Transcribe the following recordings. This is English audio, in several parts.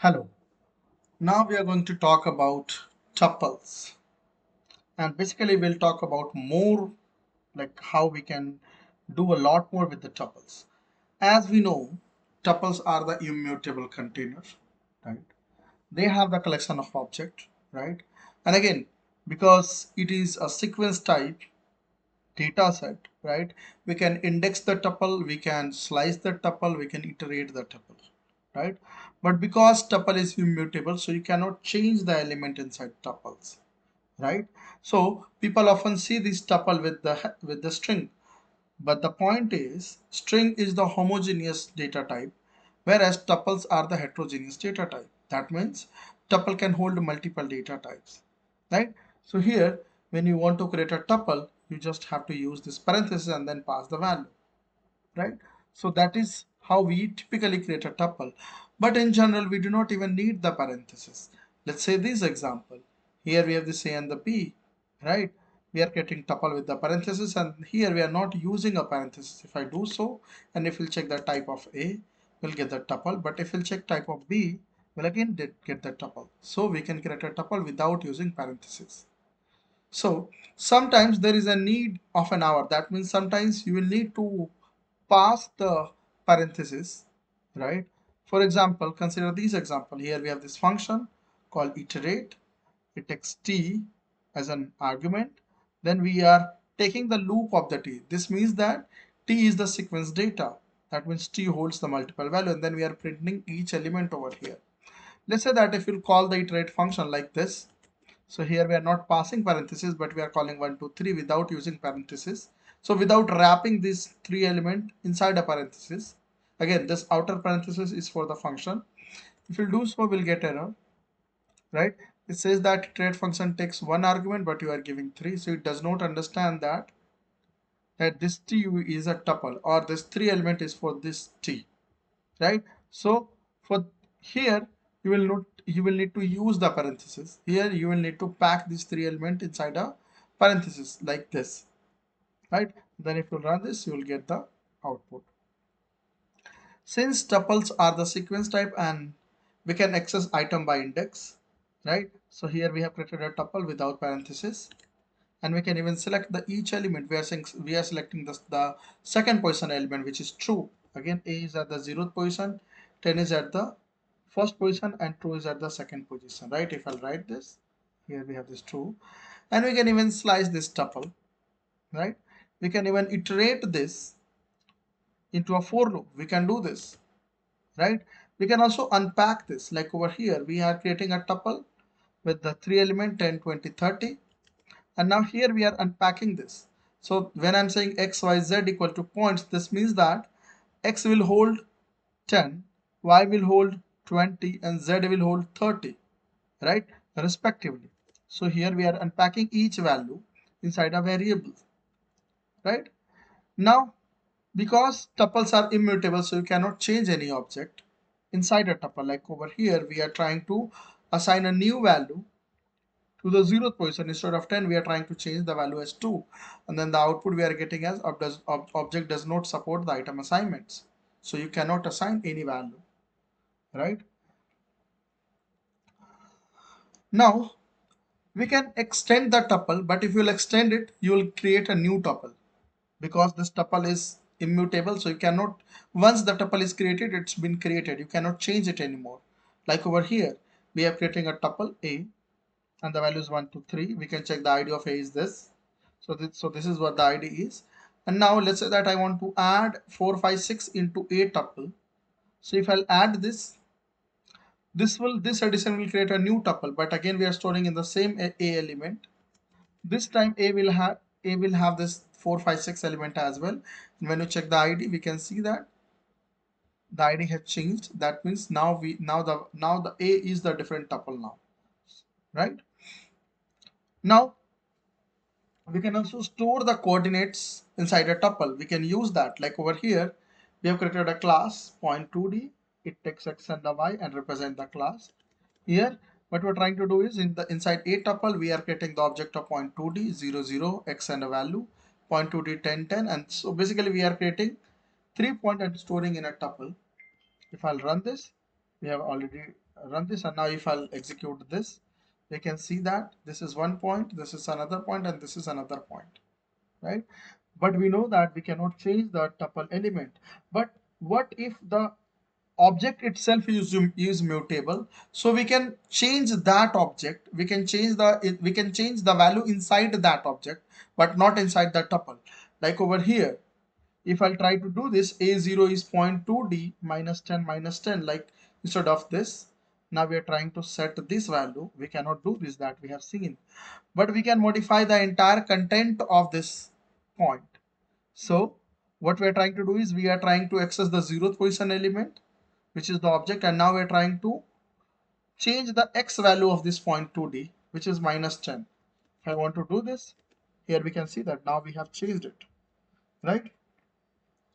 Hello. Now we are going to talk about tuples, and basically we'll talk about more like how we can do a lot more with the tuples. As we know, tuples are the immutable containers, right? They have the collection of objects, right? And again, because it is a sequence type data set, right? We can index the tuple, we can slice the tuple, we can iterate the tuple, right? But because tuple is immutable, so you cannot change the element inside tuples, right? So people often see this tuple with the string, but the point is string is the homogeneous data type, whereas tuples are the heterogeneous data type. That means tuple can hold multiple data types, right? So here, when you want to create a tuple, you just have to use this parenthesis and then pass the value, right? So that is how we typically create a tuple. But in general, we do not even need the parenthesis. Let's say this example. Here we have the A and the B, right? We are creating tuple with the parenthesis, and here we are not using a parenthesis. If I do so, and if we'll check the type of A, we'll get the tuple. But if we'll check type of B, we'll again get the tuple. So we can create a tuple without using parenthesis. So sometimes there is a need of an hour. That means sometimes you will need to pass the parenthesis, right? For example, consider this example. Here we have this function called iterate. It takes t as an argument. Then we are taking the loop of the t. This means that t is the sequence data. That means t holds the multiple value, and then we are printing each element over here. Let's say that if you call the iterate function like this, so here we are not passing parentheses, but we are calling 1, 2, 3 without using parentheses. So without wrapping these three element inside a parenthesis, again this outer parenthesis is for the function. If you do so, we'll get error, right? It says that iterate function takes one argument, but you are giving three, so it does not understand that this t is a tuple or this three element is for this t, right? So for here you will need to use the parenthesis. Here you will need to pack these three element inside a parenthesis like this, right? Then if you run this, you will get the output. Since tuples are the sequence type and we can access item by index, right? So here we have created a tuple without parenthesis, and we can even select the each element. We are selecting the second position element, which is true. Again, a is at the 0th position, 10 is at the first position, and 2 is at the second position, right? If I'll write this, here we have this true, and we can even slice this tuple, right? We can even iterate this into a for loop. We can do this, right? We can also unpack this, like over here we are creating a tuple with the three element 10, 20, 30. And now here we are unpacking this. So when I'm saying x, y, z equal to points, this means that x will hold 10, y will hold 20, and z will hold 30, right? Respectively. So here we are unpacking each value inside a variable, right? Now, because tuples are immutable, so you cannot change any object inside a tuple. Like over here, we are trying to assign a new value to the 0th position. Instead of 10, we are trying to change the value as 2, and then the output we are getting as object does not support the item assignments, so you cannot assign any value, right? Now we can extend the tuple, but if you will extend it, you will create a new tuple. Because this tuple is immutable, so you cannot, once the tuple is created, it's been created, you cannot change it anymore. Like over here, we are creating a tuple a, and the value is 1, 2, 3. We can check the id of a is this. So this is what the id is. And now let's say that I want to add 4, 5, 6 into a tuple. So if I'll add this, this addition will create a new tuple, but again we are storing in the same a element. This time a will have this 4, 5, 6 element as well. And when you check the id, we can see that the id has changed. That means now the a is the different tuple now, right? Now we can also store the coordinates inside a tuple. We can use that, like over here we have created a class point2d. It takes x and the y and represent the class. Here what we're trying to do is inside a tuple we are creating the object of point2d 0, 0, x and a value, point2d 10, 10, and so basically we are creating 3 point and storing in a tuple. If I'll run this, we have already run this, and now if I'll execute this, we can see that this is one point, this is another point, and this is another point, right? But we know that we cannot change the tuple element. But what if the object itself is mutable? So we can change that object, we can change the value inside that object, but not inside the tuple. Like over here, if I'll try to do this, a0 is 0.2d minus 10 minus 10, like instead of this, now we are trying to set this value. We cannot do this, that we have seen, but we can modify the entire content of this point. So what we are trying to do is we are trying to access the 0th position element, which is the object, and now we are trying to change the x value of this point 2d, which is minus 10. If I want to do this, here we can see that now we have changed it, right?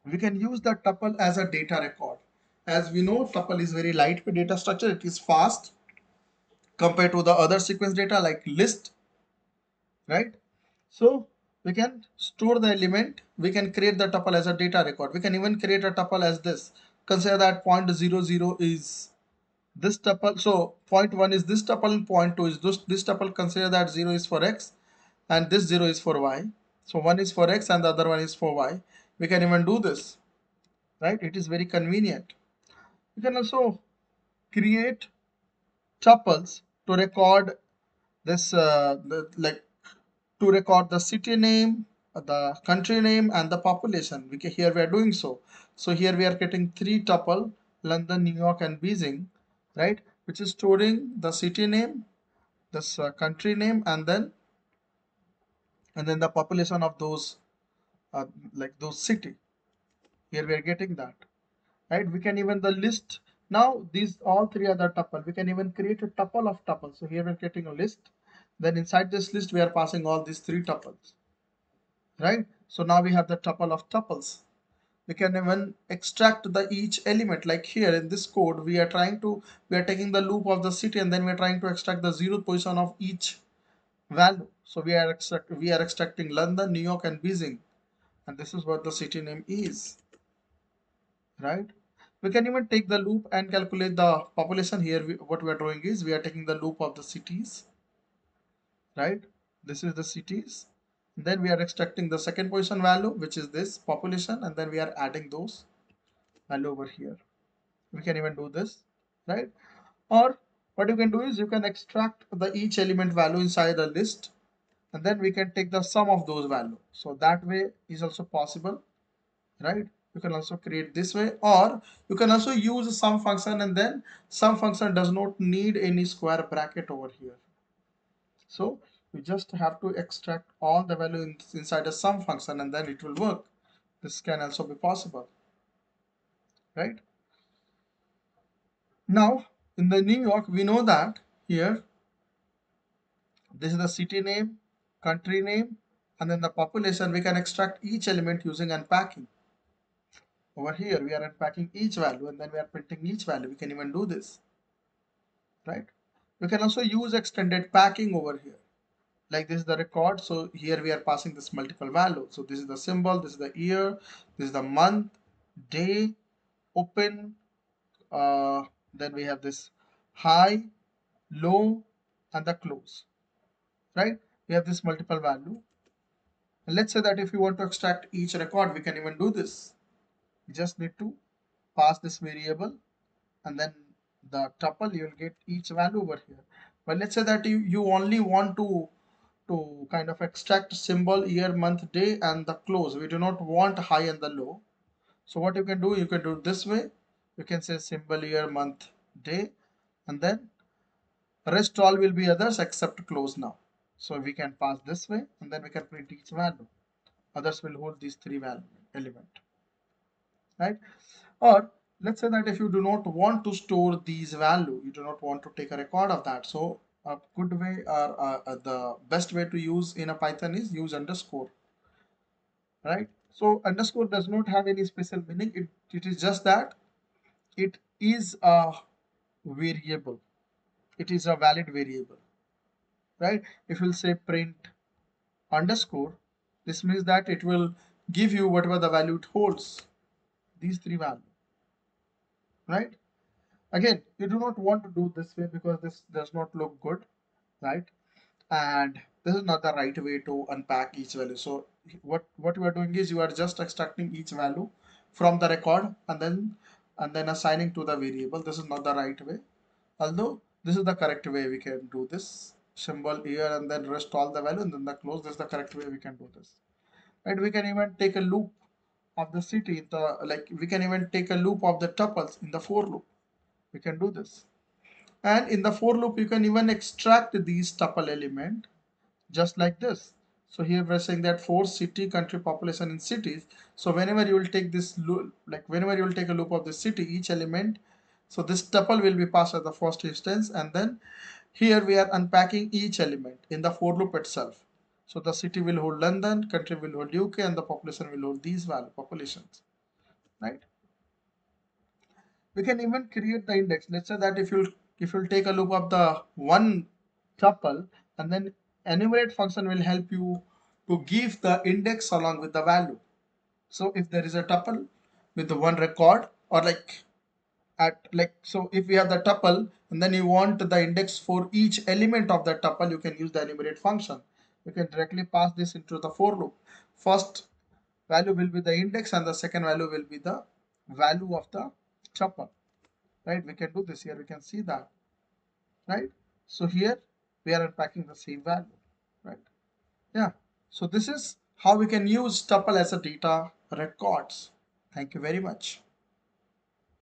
We can use the tuple as a data record. As we know, tuple is very lightweight data structure. It is fast compared to the other sequence data like list, right? So we can store the element. We can create the tuple as a data record. We can even create a tuple as this. Consider that 0.00 is this tuple. So 0.1 is this tuple and 0.2 is this tuple. Consider that 0 is for x and this 0 is for y. So one is for x and the other one is for y. We can even do this, right? It is very convenient. You can also create tuples to record this, like to record the city name, the country name, and the population. Here we are doing so. So here we are getting three tuple: London, New York, and Beijing, right? Which is storing the city name, this country name, and then the population of those, uh, like those city. Here we are getting that, right? We can even the list. Now these all three are the tuple. We can even create a tuple of tuples. So here we're getting a list. Then inside this list we are passing all these three tuples, right? So now we have the tuple of tuples. We can even extract the each element. Like here in this code, we are taking the loop of the city, and then we are trying to extract the 0th position of each value. So we are extracting London, New York, and Beijing, and this is what the city name is, right? We can even take the loop and calculate the population. Here what we are doing is we are taking the loop of the cities, right? This is the cities. Then we are extracting the second position value, which is this population, and then we are adding those value over here. We can even do this, right? Or what you can do is you can extract the each element value inside the list, and then we can take the sum of those values. So that way is also possible, right? You can also create this way, or you can also use sum function, and then sum function does not need any square bracket over here. So you just have to extract all the value inside a sum function, and then it will work. This can also be possible, right? Now in the New York, we know that here this is the city name, country name, and then the population. We can extract each element using unpacking. Over here we are unpacking each value, and then we are printing each value. We can even do this, right? We can also use extended packing over here. Like this is the record. So here we are passing this multiple value. So this is the symbol, this is the year, this is the month, day, open, then we have this high, low, and the close, right? We have this multiple value. And let's say that if you want to extract each record, we can even do this. You just need to pass this variable, and then the tuple, you'll get each value over here. But let's say that you only want to kind of extract symbol, year, month, day, and the close. We do not want high and the low. So what you can do this way. You can say symbol, year, month, day, and then rest all will be others except close now. So we can pass this way, and then we can print each value. Others will hold these three value element, right? Or let's say that if you do not want to store these value, you do not want to take a record of that. So a good way, or the best way to use in a Python is use underscore, right? So underscore does not have any special meaning. It is just that it is a variable. It is a valid variable, right? If you'll say print underscore, this means that it will give you whatever the value it holds, these three values, right? Again, you do not want to do this way because this does not look good, right? And this is not the right way to unpack each value. So what you are doing is you are just extracting each value from the record and then assigning to the variable. This is not the right way, although this is the correct way we can do this. Symbol here and then rest all the value and then the close. This is the correct way we can do this, right? We can even take a loop of the city, like we can even take a loop of the tuples in the for loop. We can do this, and in the for loop you can even extract these tuple element just like this. So here we're saying that for city, country, population in cities. So whenever you will take this loop, like whenever you will take a loop of the city, each element, so this tuple will be passed as the first instance, and then here we are unpacking each element in the for loop itself. So the city will hold London, country will hold UK, and the population will hold these value populations, right? We can even create the index. Let's say that if you'll take a loop of the one tuple, and then enumerate function will help you to give the index along with the value. So if there is a tuple with the one record, or so if we have the tuple and then you want the index for each element of the tuple, you can use the enumerate function. You can directly pass this into the for loop. First value will be the index and the second value will be the value of the tuple, right? We can do this here. We can see that, right? So here we are unpacking the same value, right? Yeah. So this is how we can use tuple as a data records. Thank you very much.